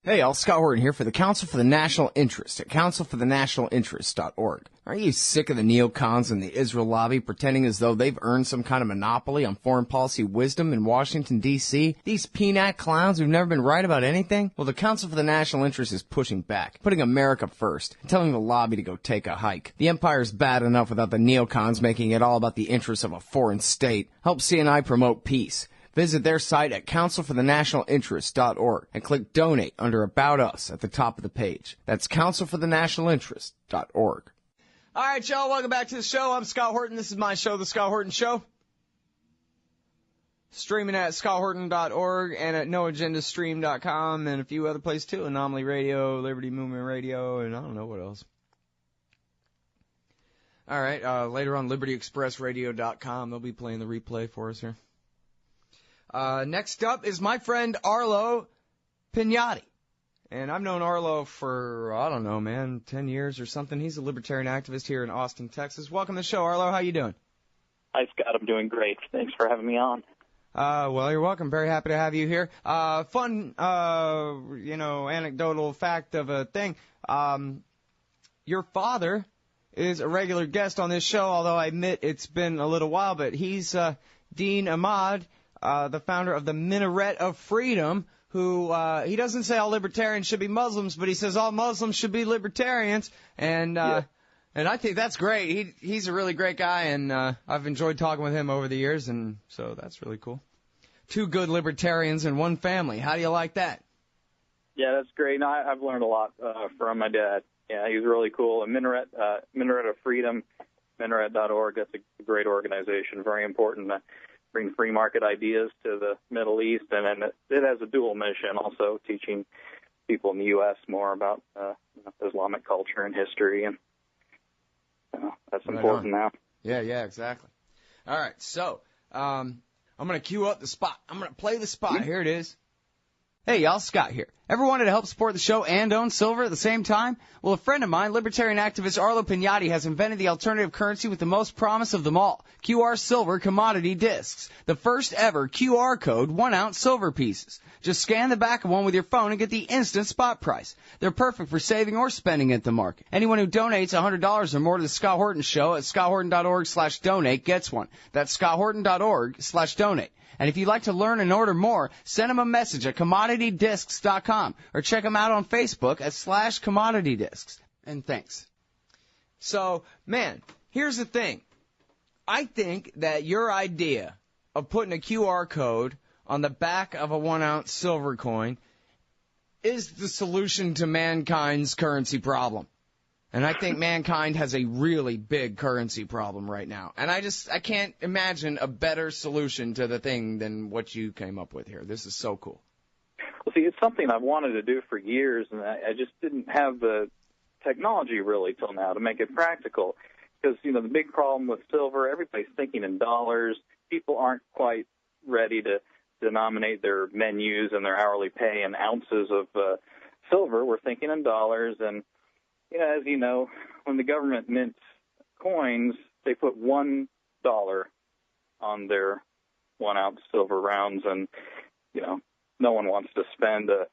Hey, all, Scott Horton here for the Council for the National Interest at councilforthenationalinterest.org. Are you sick of the neocons and the Israel lobby pretending as though they've earned some kind of monopoly on foreign policy wisdom in Washington, D.C.? These peanut clowns who've never been right about anything? Well, the Council for the National Interest is pushing back, putting America first, and telling the lobby to go take a hike. The empire's bad enough without the neocons making it all about the interests of a foreign state. Help CNI promote peace. Visit their site at councilforthenationalinterest.org and click Donate under About Us at the top of the page. That's councilforthenationalinterest.org. All right, y'all, welcome back to the show. I'm Scott Horton. This is my show, The Scott Horton Show. Streaming at scotthorton.org and at noagendastream.com and a few other places, too. Anomaly Radio, Liberty Movement Radio, and I don't know what else. All right, later on, libertyexpressradio.com. They'll be playing the replay for us here. Next up is my friend Arlo Pignotti. And I've known Arlo for, I don't know, man, 10 years or something. He's a libertarian activist here in Austin, Texas. Welcome to the show, Arlo. How you doing? Hi, Scott. I'm doing great. Thanks for having me on. Well, you're welcome. Very happy to have you here. Fun, anecdotal fact of a thing. Your father is a regular guest on this show, although I admit it's been a little while, but he's Dean Ahmad, the founder of the Minaret of Freedom, who he doesn't say all libertarians should be Muslims, but he says all Muslims should be libertarians, and I think that's great. He's a really great guy, and I've enjoyed talking with him over the years, and so that's really cool. Two good libertarians in one family. How do you like that? Yeah, that's great. No, I've learned a lot from my dad. Yeah, he's really cool. And Minaret of Freedom, minaret.org, that's a great organization, very important to bring free market ideas to the Middle East, and then it has a dual mission, also teaching people in the U.S. more about Islamic culture and history, and that's important now. Yeah, exactly. All right, so I'm going to cue up the spot. I'm going to play the spot. Here it is. Hey, y'all, Scott here. Ever wanted to help support the show and own silver at the same time? Well, a friend of mine, libertarian activist Arlo Pignotti, has invented the alternative currency with the most promise of them all, QR Silver Commodity Discs. The first ever QR code 1-ounce silver pieces. Just scan the back of one with your phone and get the instant spot price. They're perfect for saving or spending at the market. Anyone who donates $100 or more to the Scott Horton Show at scotthorton.org/donate gets one. That's scotthorton.org/donate. And if you'd like to learn and order more, send them a message at commoditydiscs.com or check them out on Facebook at /commoditydiscs. And thanks. So, man, here's the thing. I think that your idea of putting a QR code on the back of a 1-ounce silver coin is the solution to mankind's currency problem. And I think mankind has a really big currency problem right now. And I can't imagine a better solution to the thing than what you came up with here. This is so cool. Well, see, it's something I've wanted to do for years, and I just didn't have the technology really till now to make it practical. Because, the big problem with silver, everybody's thinking in dollars. People aren't quite ready to denominate their menus and their hourly pay in ounces of silver. We're thinking in dollars, and as you know, when the government mints coins, they put $1 on their 1-ounce silver rounds, and, no one wants to spend a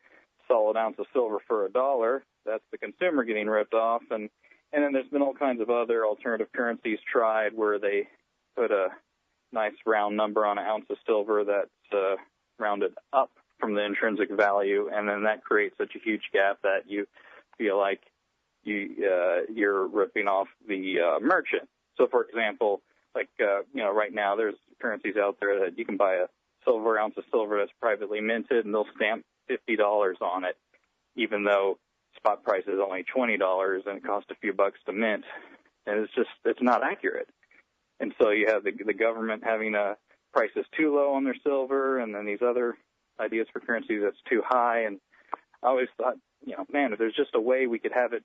solid ounce of silver for $1. That's the consumer getting ripped off, and then there's been all kinds of other alternative currencies tried where they put a nice round number on an ounce of silver that's rounded up from the intrinsic value, and then that creates such a huge gap that you feel like you're ripping off the merchant. So, for example, right now there's currencies out there that you can buy a ounce of silver that's privately minted, and they'll stamp $50 on it, even though spot price is only $20 and it costs a few bucks to mint. And it's not accurate. And so you have the government having prices too low on their silver, and then these other ideas for currencies that's too high. And I always thought, man, if there's just a way we could have a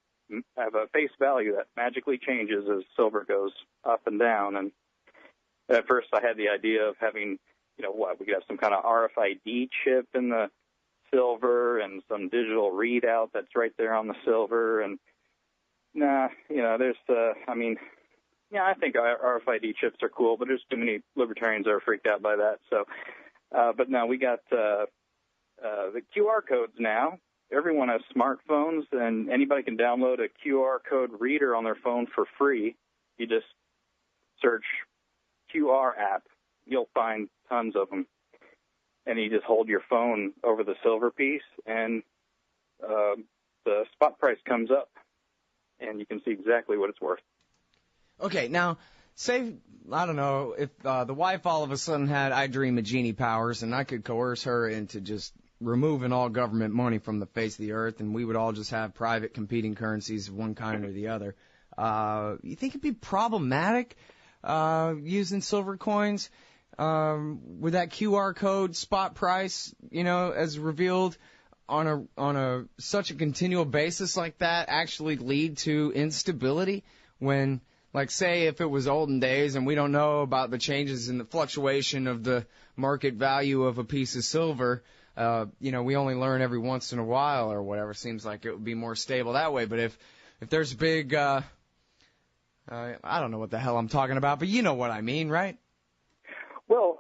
face value that magically changes as silver goes up and down. And at first I had the idea of having, we could have some kind of RFID chip in the silver and some digital readout that's right there on the silver. And I think RFID chips are cool, but there's too many libertarians that are freaked out by that. So, but no, we got the QR codes now. everyone has smartphones, and anybody can download a QR code reader on their phone for free. You just search QR app. You'll find tons of them. And you just hold your phone over the silver piece, and the spot price comes up, and you can see exactly what it's worth. Okay, now, say, I don't know, if the wife all of a sudden had I Dream of Genie powers, and I could coerce her into just removing all government money from the face of the earth, and we would all just have private competing currencies of one kind or the other. You think it'd be problematic using silver coins with that QR code spot price, as revealed on a such a continual basis like that, actually lead to instability when, like, say if it was olden days and we don't know about the changes in the fluctuation of the market value of a piece of silver, we only learn every once in a while or whatever. Seems like it would be more stable that way. But if there's big, I don't know what the hell I'm talking about, but you know what I mean, right? Well,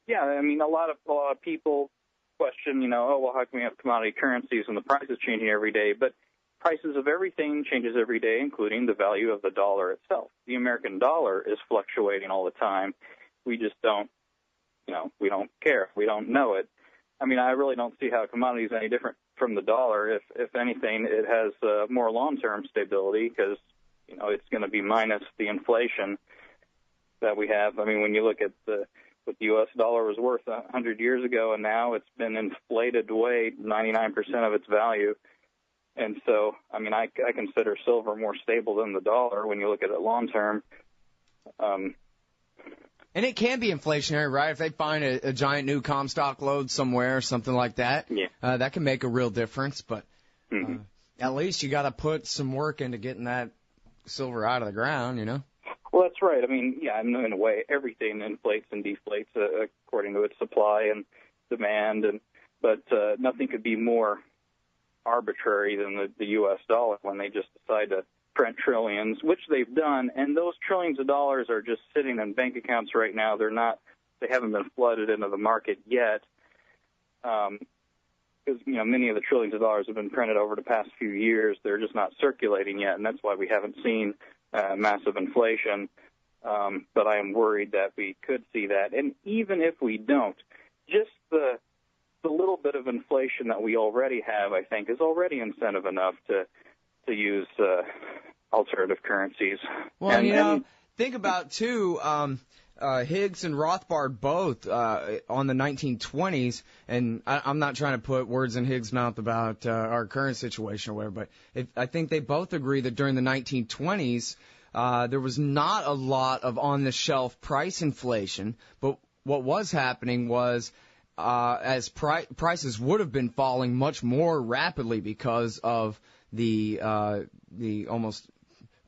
yeah, I mean, a lot of people question, how come we have commodity currencies and the price is changing every day? But prices of everything changes every day, including the value of the dollar itself. The American dollar is fluctuating all the time. We just don't, we don't care. We don't know it. I mean, I really don't see how commodity is any different from the dollar. If anything, it has more long-term stability because, it's going to be minus the inflation that we have. I mean, when you look at what the U.S. dollar was worth 100 years ago, and now it's been inflated away 99% of its value. And so, I mean, I consider silver more stable than the dollar when you look at it long term. And it can be inflationary, right? If they find a giant new Comstock load somewhere or something like that, that can make a real difference. But at least you got to put some work into getting that silver out of the ground, Well, that's right. I mean, yeah, in a way, everything inflates and deflates according to its supply and demand, but nothing could be more arbitrary than the U.S. dollar when they just decide to print trillions, which they've done, and those trillions of dollars are just sitting in bank accounts right now. They haven't been flooded into the market yet, because many of the trillions of dollars have been printed over the past few years. They're just not circulating yet, and that's why we haven't seen massive inflation. But I am worried that we could see that, and even if we don't, just the little bit of inflation that we already have, I think, is already incentive enough to use alternative currencies. Well, and think about, too, Higgs and Rothbard both on the 1920s, and I'm not trying to put words in Higgs' mouth about our current situation or whatever, but I think they both agree that during the 1920s, there was not a lot of on-the-shelf price inflation, but what was happening was as prices would have been falling much more rapidly because of the almost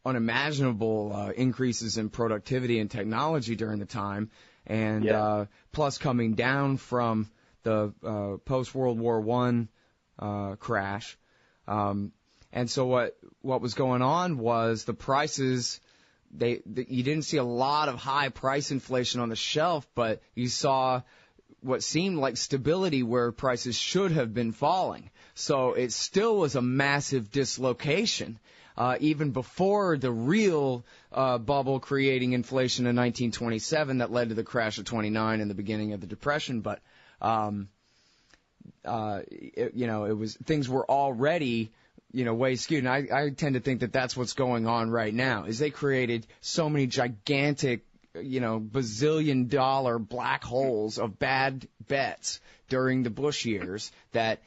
unimaginable increases in productivity and technology during the time, and plus coming down from the post-World War I crash. And so what was going on was the prices, you didn't see a lot of high price inflation on the shelf, but you saw what seemed like stability where prices should have been falling. So it still was a massive dislocation, even before the real bubble creating inflation in 1927 that led to the crash of 29 and the beginning of the Depression. But, it was, things were already, way skewed. And I tend to think that that's what's going on right now, is they created so many gigantic, bazillion-dollar black holes of bad bets during the Bush years that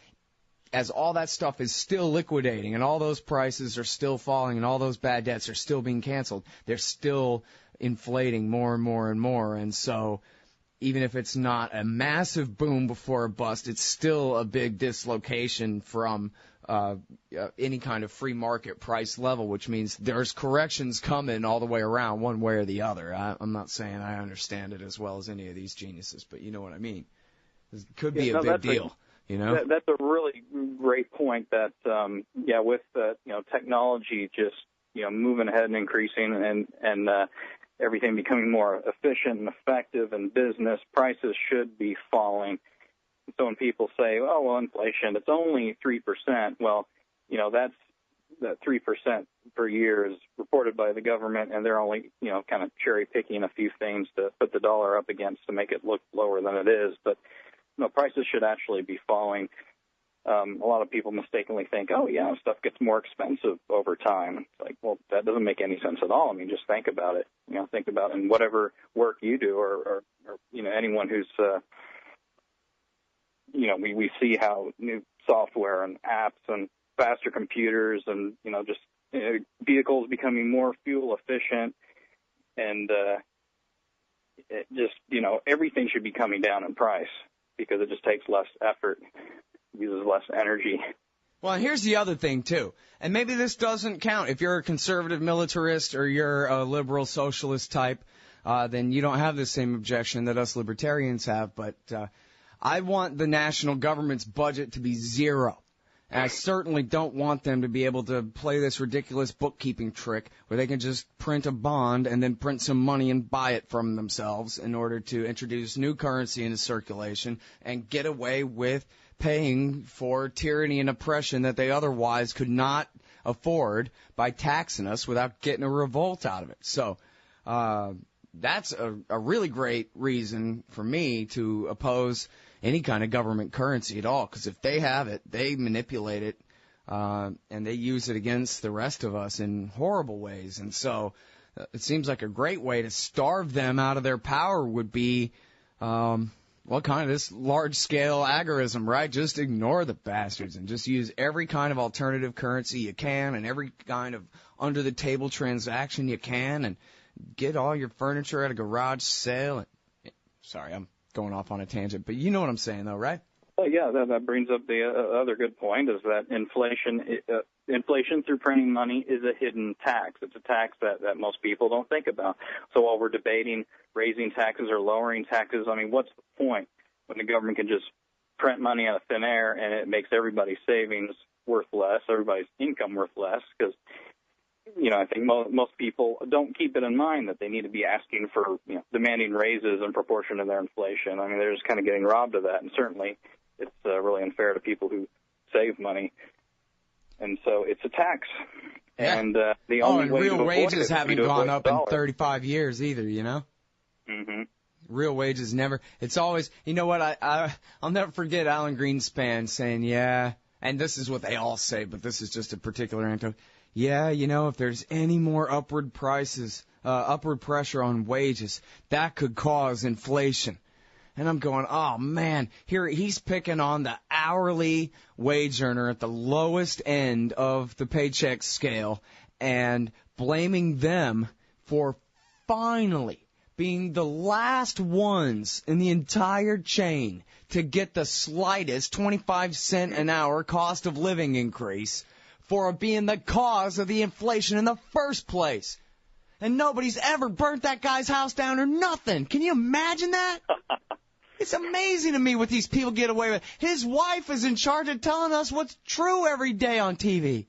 as all that stuff is still liquidating and all those prices are still falling and all those bad debts are still being canceled, they're still inflating more and more and more. And so even if it's not a massive boom before a bust, it's still a big dislocation from any kind of free market price level, which means there's corrections coming all the way around one way or the other. I'm not saying I understand it as well as any of these geniuses, but you know what I mean. It could be a big deal. That's a really great point that, with technology just, moving ahead and increasing and everything becoming more efficient and effective in business, prices should be falling. So when people say, oh, well, inflation, it's only 3%, well, that 3% per year is reported by the government, and they're only, kind of cherry-picking a few things to put the dollar up against to make it look lower than it is. But, prices should actually be falling. A lot of people mistakenly think, oh, yeah, stuff gets more expensive over time. It's like, well, that doesn't make any sense at all. I mean, just think about it. Think about in whatever work you do or anyone who's, we see how new software and apps and faster computers and, vehicles becoming more fuel efficient and everything should be coming down in price because it just takes less effort, uses less energy. Well, here's the other thing, too, and maybe this doesn't count. If you're a conservative militarist or you're a liberal socialist type, then you don't have the same objection that us libertarians have, but I want the national government's budget to be zero. And I certainly don't want them to be able to play this ridiculous bookkeeping trick where they can just print a bond and then print some money and buy it from themselves in order to introduce new currency into circulation and get away with paying for tyranny and oppression that they otherwise could not afford by taxing us without getting a revolt out of it. So that's a really great reason for me to oppose any kind of government currency at all, because if they have it, they manipulate it, and they use it against the rest of us in horrible ways. And so it seems like a great way to starve them out of their power would be, this large-scale agorism, right? Just ignore the bastards and just use every kind of alternative currency you can and every kind of under-the-table transaction you can and get all your furniture at a garage sale. Sorry, I'm going off on a tangent, but you know what I'm saying, though, right? Well, yeah, that brings up the other good point is that inflation through printing money is a hidden tax. It's a tax that most people don't think about. So while we're debating raising taxes or lowering taxes, I mean, what's the point when the government can just print money out of thin air and it makes everybody's savings worth less, everybody's income worth less? Because I think most people don't keep it in mind that they need to be asking for, demanding raises in proportion to their inflation. I mean, they're just kind of getting robbed of that, and certainly it's really unfair to people who save money. And so it's a tax. Yeah. And the only way real to wages haven't gone up in dollar. 35 years either, Mm-hmm. Real wages never. It's always, I'll never forget Alan Greenspan saying, yeah, and this is what they all say, but this is just a particular anecdote. Yeah, if there's any more upward pressure on wages, that could cause inflation. And I'm going, oh, man, here he's picking on the hourly wage earner at the lowest end of the paycheck scale and blaming them for finally being the last ones in the entire chain to get the slightest 25-cent an hour cost of living increase for being the cause of the inflation in the first place. And nobody's ever burnt that guy's house down or nothing. Can you imagine that? It's amazing to me what these people get away with. His wife is in charge of telling us what's true every day on TV.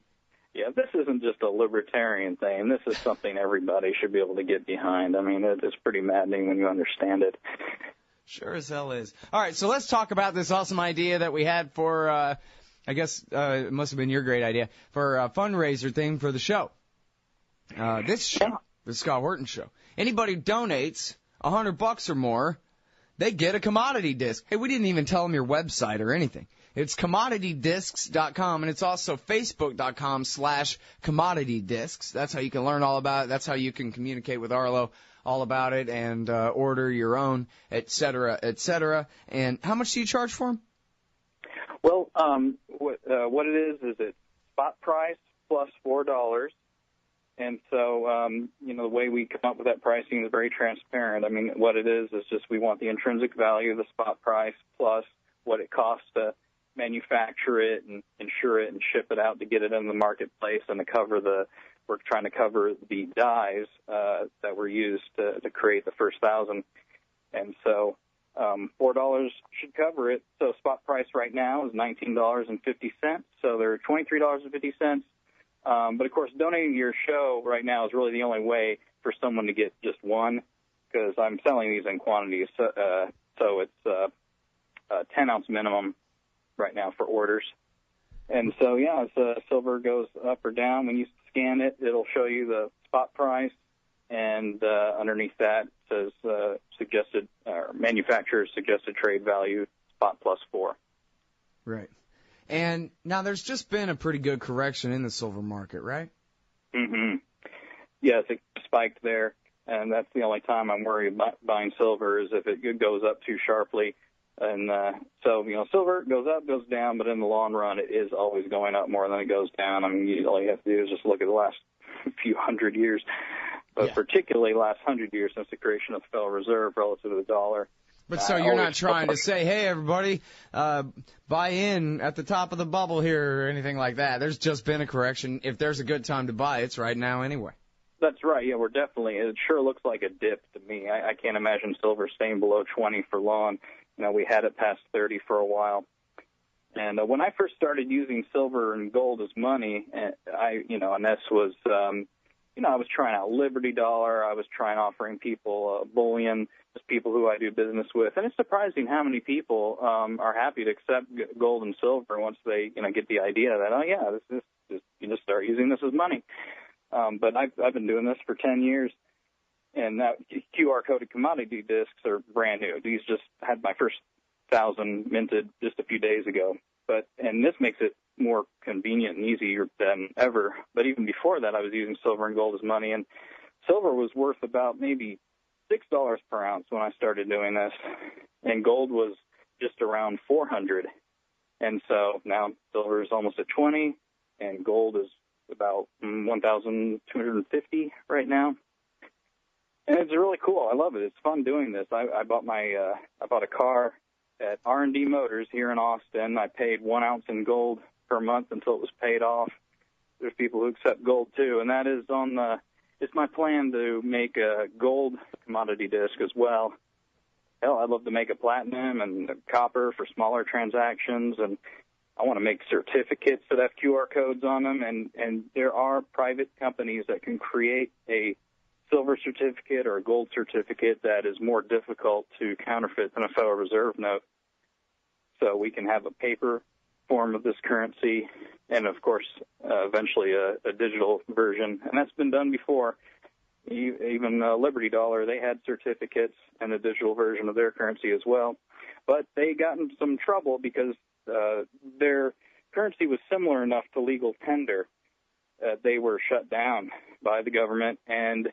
Yeah, this isn't just a libertarian thing. This is something everybody should be able to get behind. I mean, it's pretty maddening when you understand it. Sure as hell is. All right, so let's talk about this awesome idea that we had for, I guess it must have been your great idea, for a fundraiser thing for the show. This show, the Scott Horton Show. Anybody who donates $100 or more, they get a commodity disc. Hey, we didn't even tell them your website or anything. It's commoditydiscs.com, and it's also facebook.com/commoditydiscs. That's how you can learn all about it. That's how you can communicate with Arlo all about it and order your own, et cetera, et cetera. And how much do you charge for them? Well, what it is it's spot price plus $4. And so, the way we come up with that pricing is very transparent. I mean, what it is just we want the intrinsic value of the spot price plus what it costs to manufacture it and insure it and ship it out to get it in the marketplace and we're trying to cover the dies that were used to create the first 1,000. And so $4 should cover it. So spot price right now is $19.50. So they're $23.50. But, of course, donating to your show right now is really the only way for someone to get just one because I'm selling these in quantities. So it's 10-ounce minimum right now for orders. And so, yeah, as silver goes up or down, when you scan it, it'll show you the spot price, and underneath that says suggested manufacturer's suggested trade value, spot +4. Right. And now there's just been a pretty good correction in the silver market, right? Mm-hmm. Yes, it spiked there, and that's the only time I'm worried about buying silver is if it goes up too sharply. And so, silver goes up, goes down, but in the long run, it is always going up more than it goes down. I mean, all you have to do is just look at the last few hundred years, but particularly last 100 years since the creation of the Federal Reserve relative to the dollar. But so you're not trying to say, hey, everybody, buy in at the top of the bubble here or anything like that. There's just been a correction. If there's a good time to buy, it's right now anyway. That's right. Yeah, it sure looks like a dip to me. I can't imagine silver staying below 20 for long. We had it past 30 for a while. And when I first started using silver and gold as money, and this was, I was trying out Liberty Dollar. I was offering people bullion, just people who I do business with. And it's surprising how many people are happy to accept gold and silver once they, get the idea that, you just start using this as money. But I've been doing this for 10 years. And that QR-coded commodity discs are brand new. These just had my first 1,000 minted just a few days ago. And this makes it more convenient and easier than ever. But even before that, I was using silver and gold as money. And silver was worth about maybe $6 per ounce when I started doing this. And gold was just around $400. And so now silver is almost at 20, and gold is about 1,250 right now. And it's really cool. I love it. It's fun doing this. I bought a car at R&D Motors here in Austin. I paid 1 ounce in gold per month until it was paid off. There's people who accept gold too, and that is it's my plan to make a gold commodity disc as well. Hell, I'd love to make a platinum and a copper for smaller transactions, and I want to make certificates that have QR codes on them, and there are private companies that can create a silver certificate or a gold certificate that is more difficult to counterfeit than a Federal Reserve note. So we can have a paper form of this currency and, of course, eventually a digital version. And that's been done before. Even Liberty Dollar, they had certificates and a digital version of their currency as well. But they got in some trouble because their currency was similar enough to legal tender. They were shut down by the government, and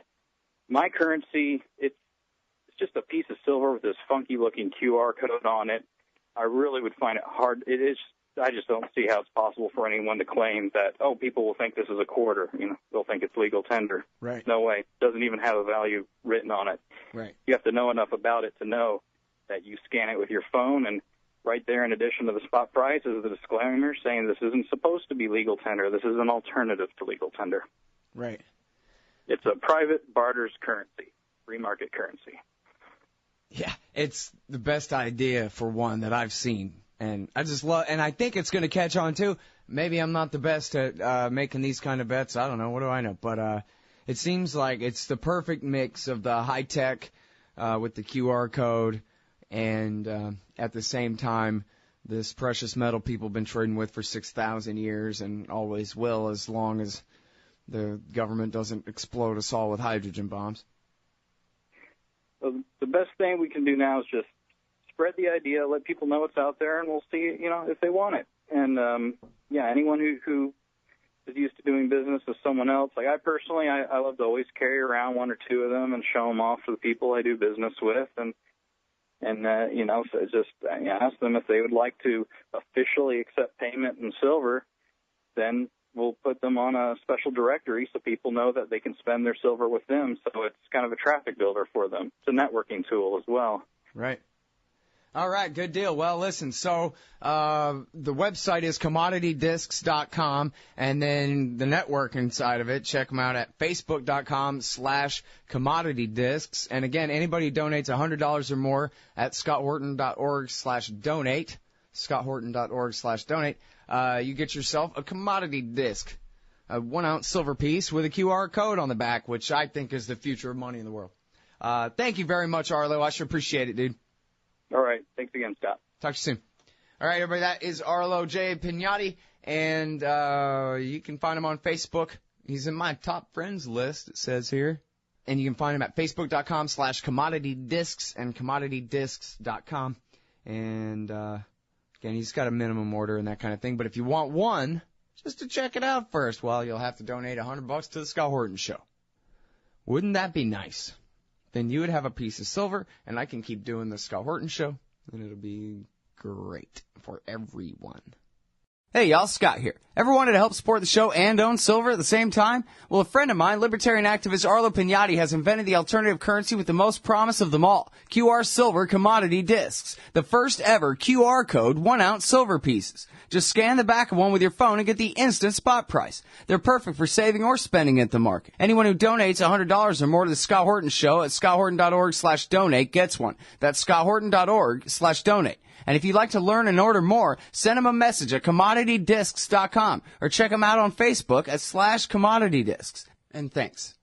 my currency, it's just a piece of silver with this funky-looking QR code on it. I really would find it hard. I just don't see how it's possible for anyone to claim that, people will think this is a quarter. They'll think it's legal tender. Right. No way. It doesn't even have a value written on it. Right. You have to know enough about it to know that you scan it with your phone, and right there, in addition to the spot price, is the disclaimer saying this isn't supposed to be legal tender. This is an alternative to legal tender. Right. It's a private barter's currency, free market currency. Yeah, it's the best idea for one that I've seen. And I just love, and I think it's going to catch on too. Maybe I'm not the best at making these kind of bets. I don't know. What do I know? But it seems like it's the perfect mix of the high tech with the QR code and at the same time, this precious metal people have been trading with for 6,000 years and always will as long as the government doesn't explode us all with hydrogen bombs. Well, the best thing we can do now is just spread the idea, let people know it's out there, and we'll see, if they want it. And, anyone who is used to doing business with someone else, like I personally, I love to always carry around one or two of them and show them off to the people I do business with. And so just ask them if they would like to officially accept payment in silver, then we'll put them on a special directory so people know that they can spend their silver with them. So it's kind of a traffic builder for them. It's a networking tool as well. Right. All right, good deal. Well, listen, so the website is commoditydiscs.com, and then the networking side of it, check them out at facebook.com/commoditydiscs. And again, anybody who donates $100 or more at scotthorton.org/donate, scotthorton.org/donate, you get yourself a commodity disc, a 1 ounce silver piece with a QR code on the back, which I think is the future of money in the world. Thank you very much, Arlo. I sure appreciate it, dude. All right. Thanks again, Scott. Talk to you soon. All right, everybody, that is Arlo J. Pignotti, and you can find him on Facebook. He's in my top friends list, it says here. And you can find him at facebook.com/commoditydiscs and commoditydiscs.com. And, again, he's got a minimum order and that kind of thing. But if you want one, just to check it out first, well, you'll have to donate $100 to the Scott Horton Show. Wouldn't that be nice? Then you would have a piece of silver, and I can keep doing the Scott Horton Show, and it'll be great for everyone. Hey, y'all, Scott here. Ever wanted to help support the show and own silver at the same time? Well, a friend of mine, libertarian activist Arlo Pignotti, has invented the alternative currency with the most promise of them all, QR Silver Commodity Discs, the first ever QR code 1-ounce silver pieces. Just scan the back of one with your phone and get the instant spot price. They're perfect for saving or spending at the market. Anyone who donates $100 or more to the Scott Horton Show at scotthorton.org/donate gets one. That's scotthorton.org/donate. And if you'd like to learn and order more, send them a message at commoditydiscs.com or check them out on Facebook at /commoditydiscs. And thanks.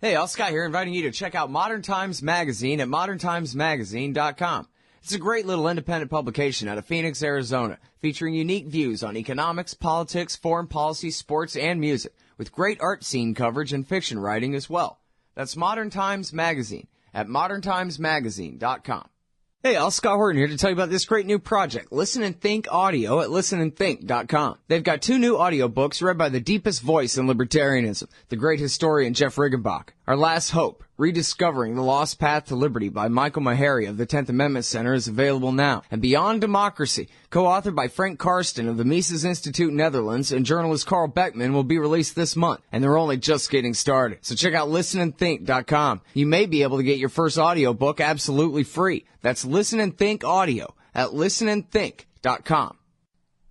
Hey, all, Scott here, inviting you to check out Modern Times Magazine at moderntimesmagazine.com. It's a great little independent publication out of Phoenix, Arizona, featuring unique views on economics, politics, foreign policy, sports, and music, with great art scene coverage and fiction writing as well. That's Modern Times Magazine at moderntimesmagazine.com. Hey, all, Scott Horton here to tell you about this great new project, Listen and Think Audio at listenandthink.com. They've got 2 new audiobooks read by the deepest voice in libertarianism, the great historian Jeff Riggenbach. Our Last Hope, Rediscovering the Lost Path to Liberty by Michael Maharrey of the 10th Amendment Center is available now. And Beyond Democracy, co-authored by Frank Karsten of the Mises Institute Netherlands and journalist Carl Beckman, will be released this month. And they're only just getting started. So check out listenandthink.com. You may be able to get your first audiobook absolutely free. That's Listen and Think Audio at listenandthink.com.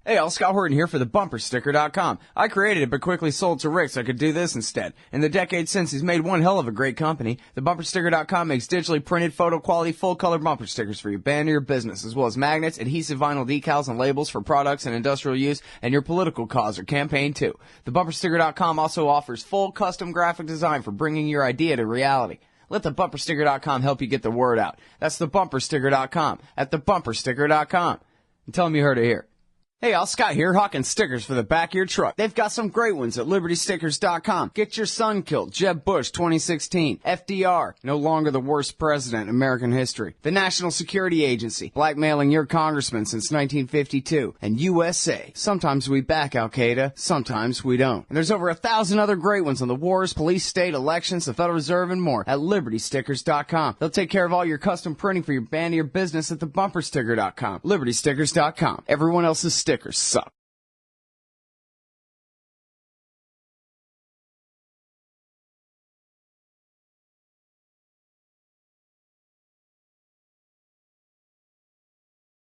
Hey, all, Scott Horton here for the bumpersticker.com. I created it but quickly sold to Rick so I could do this instead. In the decades since, he's made one hell of a great company. The bumpersticker.com makes digitally printed, photo quality, full color bumper stickers for your band or your business, as well as magnets, adhesive vinyl decals, and labels for products and industrial use and your political cause or campaign too. The bumpersticker.com also offers full custom graphic design for bringing your idea to reality. Let the bumpersticker.com help you get the word out. That's the bumpersticker.com at the bumpersticker.com. And tell them you heard it here. Hey, all, Scott here, hawking stickers for the back of your truck. They've got some great ones at libertystickers.com. Get your son killed, Jeb Bush 2016. FDR, no longer the worst president in American history. The National Security Agency, blackmailing your congressman since 1952. And USA, sometimes we back Al-Qaeda, sometimes we don't. And there's over 1,000 other great ones on the wars, police, state, elections, the Federal Reserve, and more at libertystickers.com. They'll take care of all your custom printing for your band or your business at the bumpersticker.com. libertystickers.com. Everyone else's stickers suck.